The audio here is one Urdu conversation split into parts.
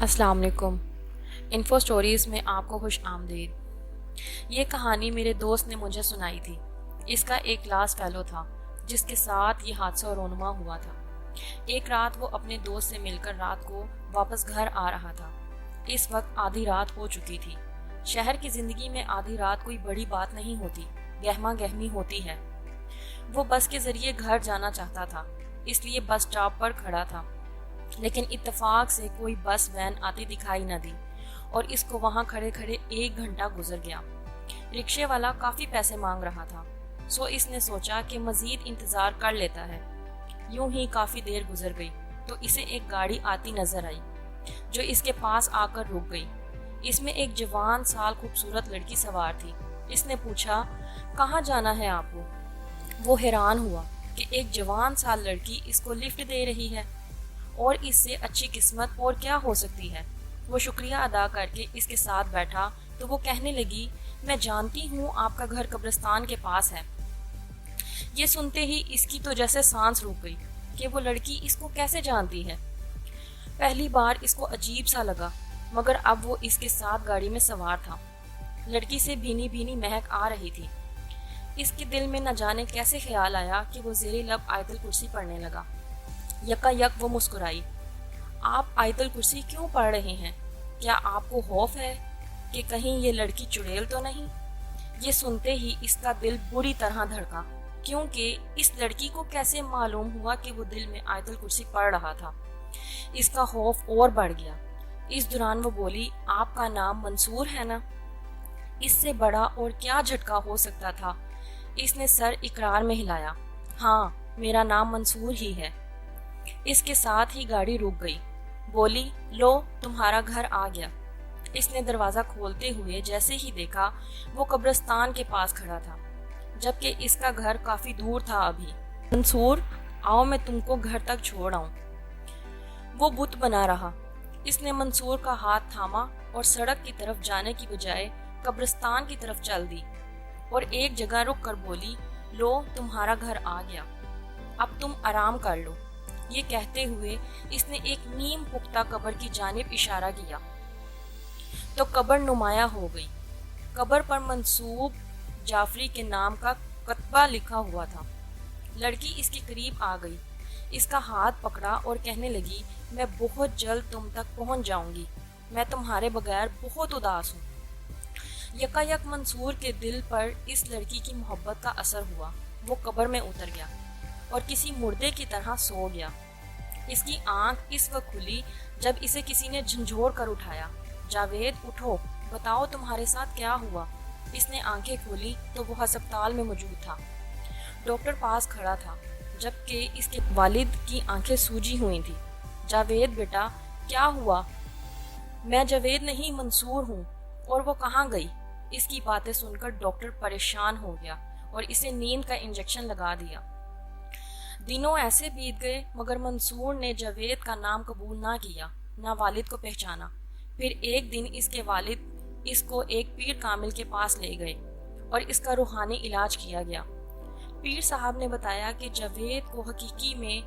السلام علیکم۔ انفو سٹوریز میں آپ کو خوش آمدید۔ یہ کہانی میرے دوست نے مجھے سنائی تھی۔ اس کا ایک کلاس فیلو تھا جس کے ساتھ یہ حادثہ رونما ہوا تھا۔ ایک رات وہ اپنے دوست سے مل کر رات کو واپس گھر آ رہا تھا۔ اس وقت آدھی رات ہو چکی تھی۔ شہر کی زندگی میں آدھی رات کوئی بڑی بات نہیں ہوتی، گہما گہمی ہوتی ہے۔ وہ بس کے ذریعے گھر جانا چاہتا تھا، اس لیے بس اسٹاپ پر کھڑا تھا، لیکن اتفاق سے کوئی بس وین آتی دکھائی نہ دی اور اس کو وہاں کھڑے کھڑے 1 گھنٹہ گزر گیا۔ رکشے والا کافی پیسے مانگ رہا تھا، سو اس نے سوچا کہ مزید انتظار کر لیتا ہے۔ یوں ہی کافی دیر گزر گئی تو اسے ایک گاڑی آتی نظر آئی جو اس کے پاس آ کر رک گئی۔ اس میں ایک جوان سال خوبصورت لڑکی سوار تھی۔ اس نے پوچھا، کہاں جانا ہے آپ کو؟ وہ حیران ہوا کہ ایک جوان سال لڑکی اس کو لفٹ دے رہی ہے، اور اس سے اچھی قسمت اور کیا ہو سکتی ہے۔ وہ شکریہ ادا کر کے اس کے ساتھ بیٹھا تو وہ کہنے لگی، میں جانتی ہوں آپ کا گھر قبرستان کے پاس ہے۔ یہ سنتے ہی اس کی تو جیسے سانس رک گئی کہ وہ لڑکی اس کو کیسے جانتی ہے۔ پہلی بار اس کو عجیب سا لگا، مگر اب وہ اس کے ساتھ گاڑی میں سوار تھا۔ لڑکی سے بھینی بھینی مہک آ رہی تھی۔ اس کے دل میں نہ جانے کیسے خیال آیا کہ وہ زیر لب آیت الکرسی پڑھنے لگا۔ یکا یک وہ مسکرائی۔ آپ آیت الکرسی کیوں پڑھ رہے ہیں؟ کیا آپ کو خوف ہے کہ کہیں یہ لڑکی چڑیل تو نہیں؟ یہ سنتے ہی اس کا دل بری طرح دھڑکا، کیونکہ اس لڑکی کو کیسے معلوم ہوا کہ وہ دل میں آیت الکرسی پڑھ رہا تھا۔ اس کا خوف اور بڑھ گیا۔ اس دوران وہ بولی، آپ کا نام منصور ہے نا؟ اس سے بڑا اور کیا جھٹکا ہو سکتا تھا؟ اس نے سر اقرار میں ہلایا، ہاں میرا نام منصور ہی ہے۔ اس کے ساتھ ہی گاڑی رک گئی۔ بولی، لو تمہارا گھر آ گیا۔ اس نے دروازہ کھولتے ہوئے جیسے ہی دیکھا وہ قبرستان کے پاس کھڑا تھا، جبکہ اس کا گھر کافی دور تھا ابھی۔ منصور، آؤ میں تم کو گھر تک چھوڑ آؤں۔ وہ بت بنا رہا۔ اس نے منصور کا ہاتھ تھاما اور سڑک کی طرف جانے کی بجائے قبرستان کی طرف چل دی اور ایک جگہ رک کر بولی، لو تمہارا گھر آ گیا، اب تم آرام کر لو۔ یہ کہتے ہوئے اس نے ایک نیم پختہ قبر کی جانب اشارہ کیا تو قبر نمایاں ہو گئی۔ قبر پر منصوب جعفری کے نام کا کتبہ لکھا ہوا تھا۔ لڑکی اس کے قریب آ گئی، اس کا ہاتھ پکڑا اور کہنے لگی، میں بہت جلد تم تک پہنچ جاؤں گی، میں تمہارے بغیر بہت اداس ہوں۔ یکا یک منصور کے دل پر اس لڑکی کی محبت کا اثر ہوا۔ وہ قبر میں اتر گیا اور کسی مردے کی طرح سو گیا۔ اس کی آنکھ اس وقت کھلی جب اسے کسی نے جھنجھوڑ کر اٹھایا۔ جاوید اٹھو، بتاؤ تمہارے ساتھ کیا ہوا؟ اس نے آنکھیں کھولی تو وہ ہسپتال میں موجود تھا۔ ڈاکٹر پاس کھڑا تھا، جبکہ اس کے والد کی آنکھیں سوجی ہوئی تھی۔ جاوید بیٹا کیا ہوا؟ میں جاوید نہیں، منصور ہوں۔ اور وہ کہاں گئی؟ اس کی باتیں سن کر ڈاکٹر پریشان ہو گیا اور اسے نیند کا انجیکشن لگا دیا۔ دنوں ایسے بیت گئے مگر منصور نے جاوید کا نام قبول نہ کیا، نہ والد کو پہچانا۔ پھر ایک دن اس کے والد اس کو ایک پیر کامل کے پاس لے گئے اور اس کا روحانی علاج کیا گیا۔ پیر صاحب نے بتایا کہ جاوید کو حقیقی میں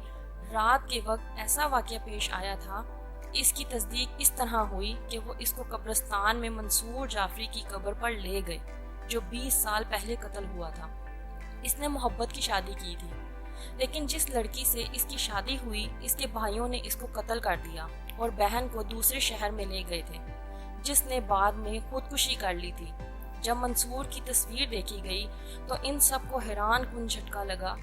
رات کے وقت ایسا واقعہ پیش آیا تھا۔ اس کی تصدیق اس طرح ہوئی کہ وہ اس کو قبرستان میں منصور جعفری کی قبر پر لے گئے جو 20 سال پہلے قتل ہوا تھا۔ اس نے محبت کی شادی کی تھی، لیکن جس لڑکی سے اس کی شادی ہوئی اس کے بھائیوں نے اس کو قتل کر دیا اور بہن کو دوسرے شہر میں لے گئے تھے، جس نے بعد میں خودکشی کر لی تھی۔ جب منصور کی تصویر دیکھی گئی تو ان سب کو حیران کن جھٹکا لگا،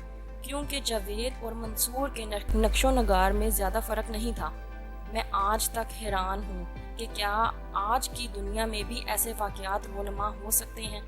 کیونکہ جاوید اور منصور کے نقش و نگار میں زیادہ فرق نہیں تھا۔ میں آج تک حیران ہوں کہ کیا آج کی دنیا میں بھی ایسے واقعات رونما ہو سکتے ہیں۔